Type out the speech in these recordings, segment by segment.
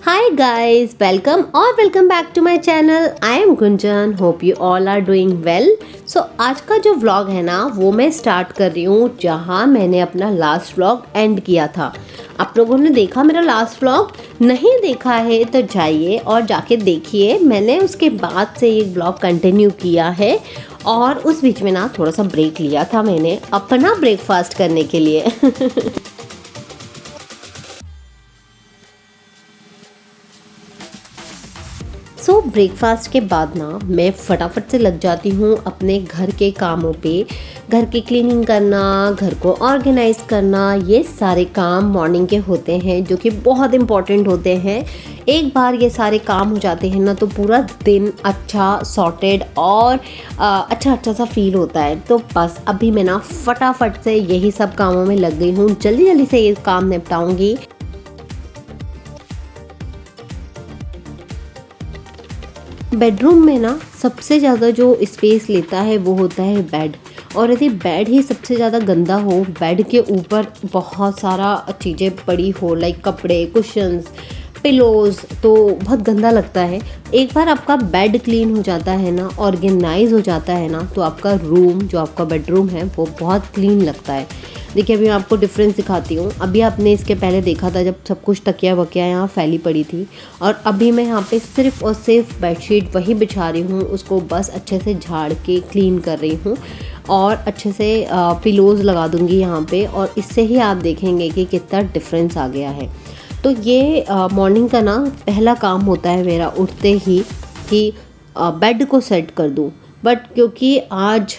Hi guys, welcome back to my channel. I am Gunjan. Hope you all are doing well. So आज का जो vlog है ना वो मैं स्टार्ट कर रही हूँ जहाँ मैंने अपना लास्ट व्लॉग एंड किया था। आप लोगों ने देखा मेरा लास्ट व्लॉग? नहीं देखा है तो जाइए और जाके देखिए। मैंने उसके बाद से ये व्लॉग कंटिन्यू किया है और उस बीच में ना थोड़ा सा ब्रेक लिया था मैंने अपना ब्रेकफास्ट करने के लिए। ब्रेकफास्ट के बाद ना मैं फटाफट से लग जाती हूँ अपने घर के कामों पे। घर की क्लीनिंग करना, घर को ऑर्गेनाइज करना, ये सारे काम मॉर्निंग के होते हैं जो कि बहुत इम्पॉर्टेंट होते हैं। एक बार ये सारे काम हो जाते हैं ना तो पूरा दिन अच्छा सॉर्टेड और अच्छा सा फील होता है। तो बस अभी मैं ना फटाफट से यही सब कामों में लग गई हूँ। जल्दी जल्दी से ये काम निपटाऊंगी। बेडरूम में ना सबसे ज़्यादा जो स्पेस लेता है वो होता है बेड। और यदि बेड ही सबसे ज़्यादा गंदा हो, बेड के ऊपर बहुत सारा चीज़ें पड़ी हो लाइक कपड़े, कुशन्स, पिलोज़, तो बहुत गंदा लगता है। एक बार आपका बेड क्लीन हो जाता है ना, ऑर्गेनाइज हो जाता है ना, तो आपका रूम जो आपका बेडरूम है वो बहुत क्लीन लगता है। देखिए अभी मैं आपको डिफरेंस दिखाती हूँ। अभी आपने इसके पहले देखा था जब सब कुछ तकिया वकिया यहाँ फैली पड़ी थी, और अभी मैं यहाँ पे सिर्फ और सिर्फ बेडशीट वही बिछा रही हूँ, उसको बस अच्छे से झाड़ के क्लीन कर रही हूँ और अच्छे से पिलोज़ लगा दूँगी यहाँ पे, और इससे ही आप देखेंगे कि कितना डिफरेंस आ गया है। तो ये मॉर्निंग का ना पहला काम होता है मेरा उठते ही कि बेड को सेट कर दूँ। बट क्योंकि आज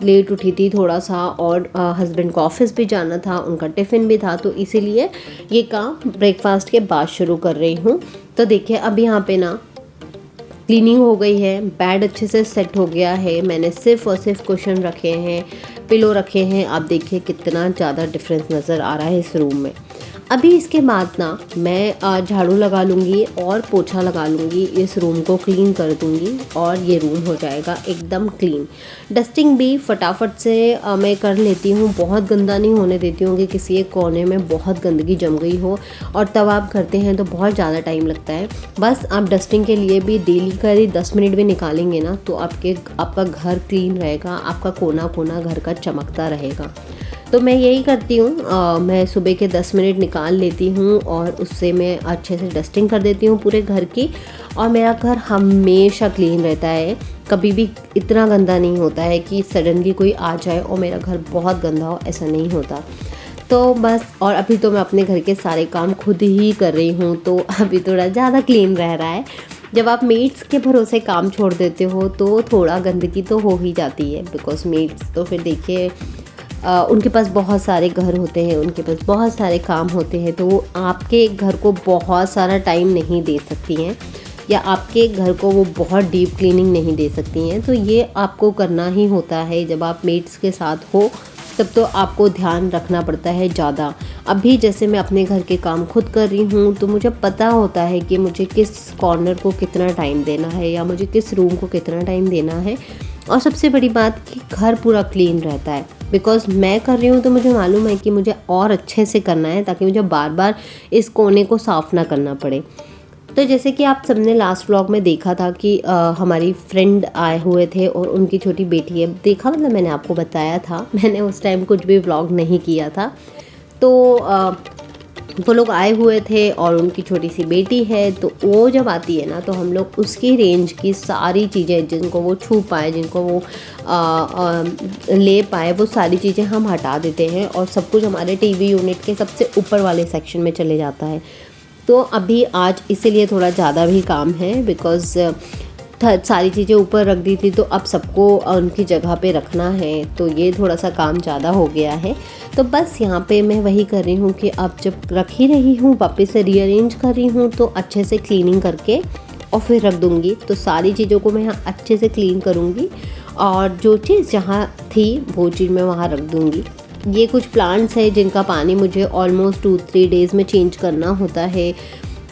लेट उठी थी थोड़ा सा और हस्बैंड को ऑफिस भी जाना था, उनका टिफ़िन भी था, तो इसीलिए ये काम ब्रेकफास्ट के बाद शुरू कर रही हूँ। तो देखिए अभी यहाँ पे ना क्लीनिंग हो गई है, बेड अच्छे से सेट हो गया है। मैंने सिर्फ और सिर्फ कुशन रखे हैं, पिलो रखे हैं। आप देखिए कितना ज़्यादा डिफरेंस नज़र आ रहा है इस रूम में। अभी इसके बाद ना मैं झाड़ू लगा लूँगी और पोछा लगा लूँगी, इस रूम को क्लीन कर दूँगी और ये रूम हो जाएगा एकदम क्लीन। डस्टिंग भी फटाफट से मैं कर लेती हूँ, बहुत गंदा नहीं होने देती हूँ कि किसी एक कोने में बहुत गंदगी जम गई हो, और तब आप करते हैं तो बहुत ज़्यादा टाइम लगता है। बस आप डस्टिंग के लिए भी डेली का यदि 10 मिनट भी निकालेंगे ना तो आपका घर क्लीन रहेगा, आपका कोना कोना घर का चमकता रहेगा। तो मैं यही करती हूँ, मैं सुबह के 10 मिनट निकाल लेती हूँ और उससे मैं अच्छे से डस्टिंग कर देती हूँ पूरे घर की, और मेरा घर हमेशा क्लीन रहता है। कभी भी इतना गंदा नहीं होता है कि सडनली कोई आ जाए और मेरा घर बहुत गंदा हो, ऐसा नहीं होता। तो बस, और अभी तो मैं अपने घर के सारे काम खुद ही कर रही हूँ, तो अभी थोड़ा ज़्यादा क्लीन रह रहा है। जब आप मेड्स के भरोसे काम छोड़ देते हो तो थोड़ा गंदगी तो हो ही जाती है, बिकॉज मेड्स तो फिर देखिए उनके पास बहुत सारे घर होते हैं, उनके पास बहुत सारे काम होते हैं, तो वो आपके घर को बहुत सारा टाइम नहीं दे सकती हैं, या आपके घर को वो बहुत डीप क्लीनिंग नहीं दे सकती हैं। तो ये आपको करना ही होता है। जब आप मेड्स के साथ हो तब तो आपको ध्यान रखना पड़ता है ज़्यादा। अभी जैसे मैं अपने घर के काम खुद कर रही हूँ तो मुझे पता होता है कि मुझे किस कॉर्नर को कितना टाइम देना है या मुझे किस रूम को कितना टाइम देना है। और सबसे बड़ी बात कि घर पूरा क्लीन रहता है, बिकॉज़ मैं कर रही हूँ तो मुझे मालूम है कि मुझे और अच्छे से करना है ताकि मुझे बार बार इस कोने को साफ़ ना करना पड़े। तो जैसे कि आप सबने लास्ट व्लॉग में देखा था कि हमारी फ्रेंड आए हुए थे और उनकी छोटी बेटी है। देखा मतलब मैंने आपको बताया था, मैंने उस टाइम कुछ भी व्लॉग नहीं किया था। तो वो लोग आए हुए थे और उनकी छोटी सी बेटी है, तो वो जब आती है ना तो हम लोग उसकी रेंज की सारी चीज़ें जिनको वो छू पाए, जिनको वो ले पाए, वो सारी चीज़ें हम हटा देते हैं और सब कुछ हमारे टीवी यूनिट के सबसे ऊपर वाले सेक्शन में चले जाता है। तो अभी आज इसीलिए थोड़ा ज़्यादा भी काम है, बिकॉज़ सारी चीज़ें ऊपर रख दी थी तो अब सबको उनकी जगह पे रखना है, तो ये थोड़ा सा काम ज़्यादा हो गया है। तो बस यहाँ पे मैं वही कर रही हूँ कि अब जब रख ही रही हूँ वापस से रीअरेंज कर रही हूँ तो अच्छे से क्लीनिंग करके और फिर रख दूँगी। तो सारी चीज़ों को मैं यहाँ अच्छे से क्लीन करूँगी और जो चीज़ जहाँ थी वो चीज़ मैं वहाँ रख दूँगी। ये कुछ प्लांट्स हैं जिनका पानी मुझे ऑलमोस्ट 2-3 डेज़ में चेंज करना होता है।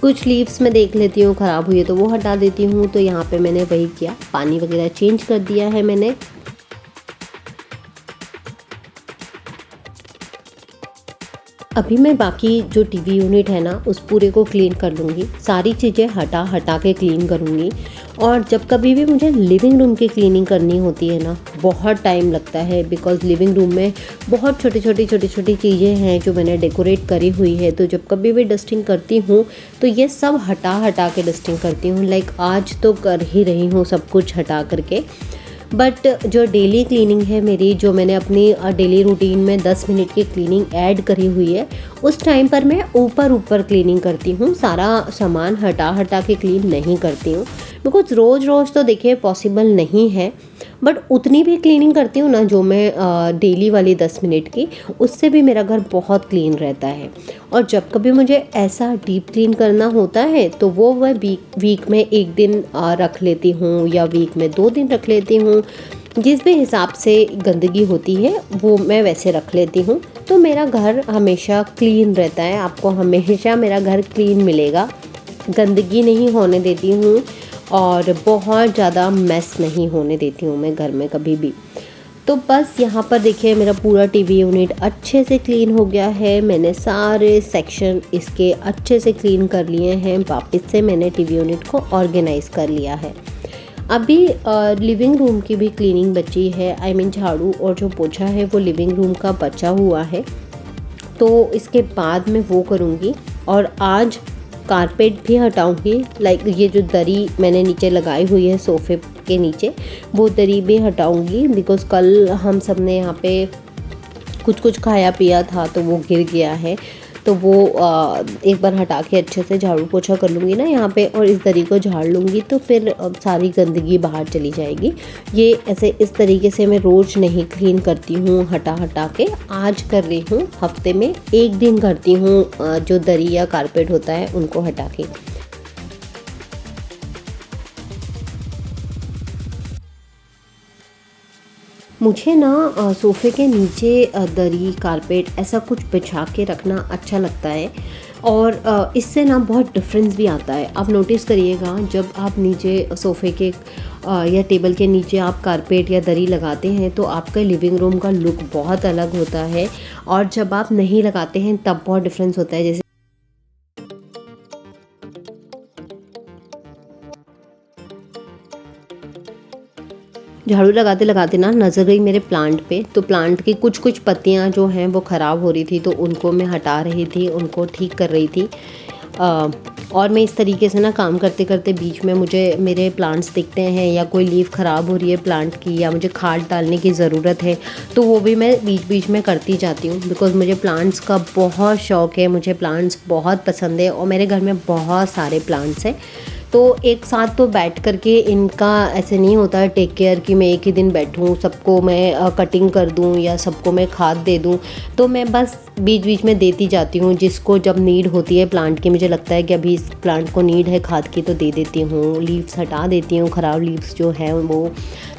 कुछ लीव्स मैं देख लेती हूँ ख़राब हुई है तो वो हटा देती हूँ, तो यहाँ पे मैंने वही किया, पानी वगैरह चेंज कर दिया है मैंने। अभी मैं बाकी जो टीवी यूनिट है ना उस पूरे को क्लीन कर लूँगी, सारी चीज़ें हटा हटा के क्लीन करूँगी। और जब कभी भी मुझे लिविंग रूम की क्लीनिंग करनी होती है ना, बहुत टाइम लगता है, बिकॉज़ लिविंग रूम में बहुत छोटी छोटी चीज़ें हैं जो मैंने डेकोरेट करी हुई है। तो जब कभी भी डस्टिंग करती हूँ तो ये सब हटा हटा के डस्टिंग करती हूँ। लाइक आज तो कर ही रही हूँ सब कुछ हटा करके। बट जो डेली क्लीनिंग है मेरी, जो मैंने अपनी डेली रूटीन में 10 मिनट की क्लीनिंग ऐड करी हुई है, उस टाइम पर मैं ऊपर ऊपर क्लीनिंग करती हूँ, सारा सामान हटा हटा के क्लीन नहीं करती हूँ। बिकॉज रोज़ रोज़ तो देखिए पॉसिबल नहीं है, बट उतनी भी क्लीनिंग करती हूँ ना जो मैं डेली वाली 10 मिनट की, उससे भी मेरा घर बहुत क्लीन रहता है। और जब कभी मुझे ऐसा डीप क्लीन करना होता है तो वो मैं वीक में 1 दिन रख लेती हूँ या वीक में 2 दिन रख लेती हूँ। जिस भी हिसाब से गंदगी होती है वो मैं वैसे रख लेती हूँ। तो मेरा घर हमेशा क्लीन रहता है, आपको हमेशा मेरा घर क्लीन मिलेगा। गंदगी नहीं होने देती हूँ और बहुत ज़्यादा मेस नहीं होने देती हूँ मैं घर में कभी भी। तो बस यहाँ पर देखिए मेरा पूरा टीवी यूनिट अच्छे से क्लीन हो गया है। मैंने सारे सेक्शन इसके अच्छे से क्लीन कर लिए हैं। वापस से मैंने टीवी यूनिट को ऑर्गेनाइज़ कर लिया है। अभी लिविंग रूम की भी क्लीनिंग बची है। आई मीन झाड़ू और जो पोछा है वो लिविंग रूम का बचा हुआ है, तो इसके बाद मैं वो करूँगी। और आज कारपेट भी हटाऊँगी। लाइक ये जो दरी मैंने नीचे लगाई हुई है सोफ़े के नीचे, वो दरी भी हटाऊँगी। बिकॉज़ कल हम सब ने यहाँ पे कुछ खाया पिया था तो वो गिर गया है। तो वो एक बार हटा के अच्छे से झाड़ू पोछा कर लूँगी ना यहाँ पे, और इस दरी को झाड़ लूँगी तो फिर सारी गंदगी बाहर चली जाएगी। ये ऐसे इस तरीके से मैं रोज़ नहीं क्लीन करती हूँ हटा हटा के। आज कर रही हूँ, हफ्ते में 1 दिन करती हूँ जो दरी या कारपेट होता है उनको हटा के। मुझे ना सोफ़े के नीचे दरी कारपेट ऐसा कुछ बिछा के रखना अच्छा लगता है। और इससे ना बहुत डिफरेंस भी आता है। आप नोटिस करिएगा, जब आप नीचे सोफ़े के या टेबल के नीचे आप कारपेट या दरी लगाते हैं तो आपका लिविंग रूम का लुक बहुत अलग होता है। और जब आप नहीं लगाते हैं तब बहुत डिफरेंस होता है। जैसे झाड़ू लगाते लगाते ना नज़र गई मेरे प्लांट पे, तो प्लांट की कुछ पत्तियां जो हैं वो ख़राब हो रही थी, तो उनको मैं हटा रही थी, उनको ठीक कर रही थी। और मैं इस तरीके से ना काम करते करते बीच में मुझे मेरे प्लांट्स दिखते हैं या कोई लीफ ख़राब हो रही है प्लांट की या मुझे खाद डालने की ज़रूरत है, तो वो भी मैं बीच बीच में करती जाती हूँ। बिकॉज़ मुझे प्लांट्स का बहुत शौक़ है, मुझे प्लांट्स बहुत पसंद है और मेरे घर में बहुत सारे प्लांट्स हैं। तो एक साथ तो बैठ करके इनका ऐसे नहीं होता है टेक केयर कि मैं एक ही दिन बैठूँ, सबको मैं कटिंग कर दूँ या सबको मैं खाद दे दूँ। तो मैं बस बीच बीच में देती जाती हूँ, जिसको जब नीड होती है प्लांट की, मुझे लगता है कि अभी इस प्लांट को नीड है खाद की, तो दे देती हूँ। लीव्स हटा देती हूँ, ख़राब लीव्स जो है वो।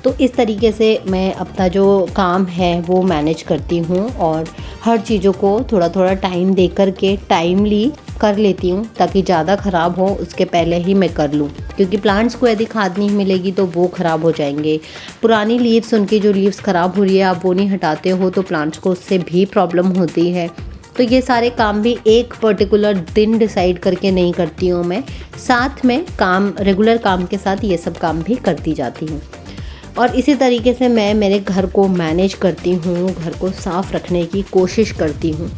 तो इस तरीके से मैं अपना जो काम है वो मैनेज करती हूँ और हर चीज़ों को थोड़ा थोड़ा टाइम दे कर के टाइमली कर लेती हूँ, ताकि ज़्यादा ख़राब हो उसके पहले ही मैं कर लूँ। क्योंकि प्लांट्स को यदि खाद नहीं मिलेगी तो वो ख़राब हो जाएंगे। पुरानी लीव्स, उनकी जो लीव्स ख़राब हो रही है आप वो नहीं हटाते हो तो प्लांट्स को उससे भी प्रॉब्लम होती है। तो ये सारे काम भी एक पर्टिकुलर दिन डिसाइड करके नहीं करती हूँ मैं, साथ में काम, रेगुलर काम के साथ ये सब काम भी करती जाती हूँ। और इसी तरीके से मैं मेरे घर को मैनेज करती हूँ, घर को साफ़ रखने की कोशिश करती हूँ।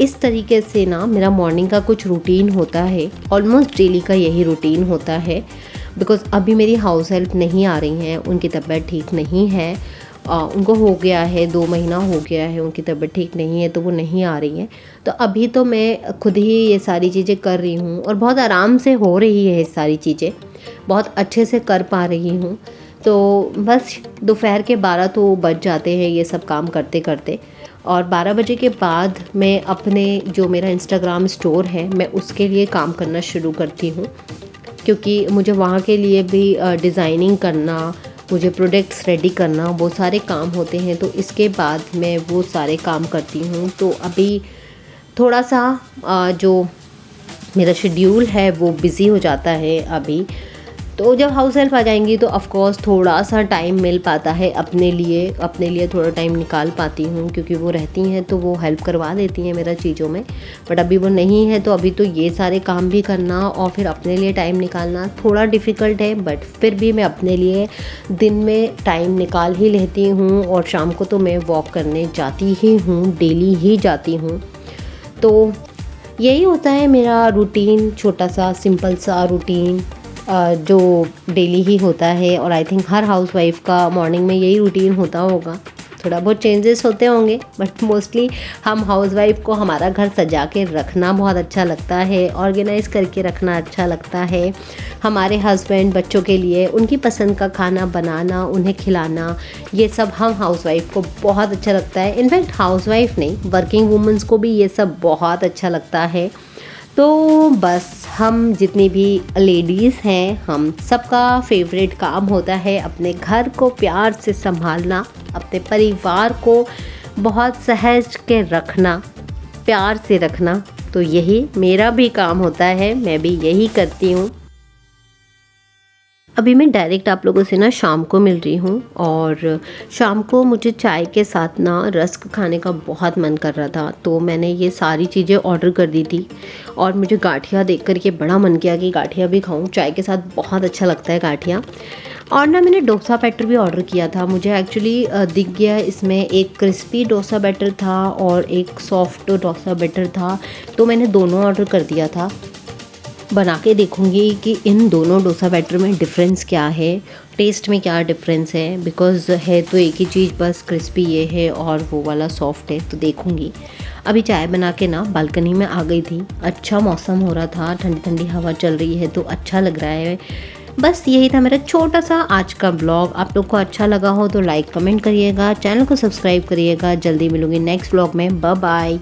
इस तरीके से ना मेरा मॉर्निंग का कुछ रूटीन होता है। ऑलमोस्ट डेली का यही रूटीन होता है। बिकॉज़ अभी मेरी हाउस हेल्प नहीं आ रही हैं, उनकी तबीयत ठीक नहीं है। उनको हो गया है, 2 महीना हो गया है, उनकी तबीयत ठीक नहीं है तो वो नहीं आ रही हैं। तो अभी तो मैं खुद ही ये सारी चीज़ें कर रही हूँ और बहुत आराम से हो रही है ये सारी चीज़ें, बहुत अच्छे से कर पा रही हूँ। तो बस दोपहर के 12 तो बज जाते हैं ये सब काम करते करते। और 12 बजे के बाद मैं अपने जो मेरा इंस्टाग्राम स्टोर है मैं उसके लिए काम करना शुरू करती हूँ। क्योंकि मुझे वहाँ के लिए भी डिज़ाइनिंग करना, मुझे प्रोडक्ट्स रेडी करना, वो सारे काम होते हैं। तो इसके बाद मैं वो सारे काम करती हूँ। तो अभी थोड़ा सा जो मेरा शेड्यूल है वो बिज़ी हो जाता है अभी। तो जब हाउस हेल्प आ जाएंगी तो ऑफ कोर्स थोड़ा सा टाइम मिल पाता है अपने लिए थोड़ा टाइम निकाल पाती हूँ, क्योंकि वो रहती हैं तो वो हेल्प करवा देती हैं मेरा चीज़ों में। बट अभी वो नहीं है तो अभी तो ये सारे काम भी करना और फिर अपने लिए टाइम निकालना थोड़ा डिफ़िकल्ट है। बट फिर भी मैं अपने लिए दिन में टाइम निकाल ही लेती हूँ, और शाम को तो मैं वॉक करने जाती ही हूँ, डेली ही जाती हूँ। तो यही होता है मेरा रूटीन, छोटा सा सिंपल सा रूटीन जो डेली ही होता है। और आई थिंक हर हाउसवाइफ का मॉर्निंग में यही रूटीन होता होगा। थोड़ा बहुत चेंजेस होते होंगे बट मोस्टली हम हाउसवाइफ को हमारा घर सजा के रखना बहुत अच्छा लगता है, ऑर्गेनाइज करके रखना अच्छा लगता है। हमारे हस्बैंड बच्चों के लिए उनकी पसंद का खाना बनाना, उन्हें खिलाना, ये सब हम हाउसवाइफ को बहुत अच्छा लगता है। इनफैक्ट हाउसवाइफ नहीं, वर्किंग वुमेंस को भी ये सब बहुत अच्छा लगता है। तो बस हम जितनी भी लेडीज़ हैं, हम सबका फेवरेट काम होता है अपने घर को प्यार से संभालना, अपने परिवार को बहुत सहज के रखना, प्यार से रखना। तो यही मेरा भी काम होता है, मैं भी यही करती हूँ। अभी मैं डायरेक्ट आप लोगों से ना शाम को मिल रही हूँ, और शाम को मुझे चाय के साथ ना रस्क खाने का बहुत मन कर रहा था, तो मैंने ये सारी चीज़ें ऑर्डर कर दी थी। और मुझे गाठिया देख कर के बड़ा मन किया कि गाठिया भी खाऊं, चाय के साथ बहुत अच्छा लगता है गाठिया। और ना मैंने डोसा बैटर भी ऑर्डर किया था। मुझे एक्चुअली दिख गया इसमें एक क्रिस्पी डोसा बैटर था और एक सॉफ्ट डोसा बैटर था, तो मैंने दोनों ऑर्डर कर दिया था। बना के देखूँगी कि इन दोनों डोसा बैटर में डिफ़रेंस क्या है, टेस्ट में क्या डिफ़रेंस है। बिकॉज़ है तो एक ही चीज़, बस क्रिस्पी ये है और वो वाला सॉफ्ट है, तो देखूँगी। अभी चाय बना के ना बालकनी में आ गई थी, अच्छा मौसम हो रहा था, ठंडी ठंडी हवा चल रही है तो अच्छा लग रहा है। बस यही था मेरा छोटा सा आज का ब्लॉग। आप लोग को अच्छा लगा हो तो लाइक कमेंट करिएगा, चैनल को सब्सक्राइब करिएगा। जल्दी मिलूँगी नेक्स्ट ब्लॉग में। Bye bye.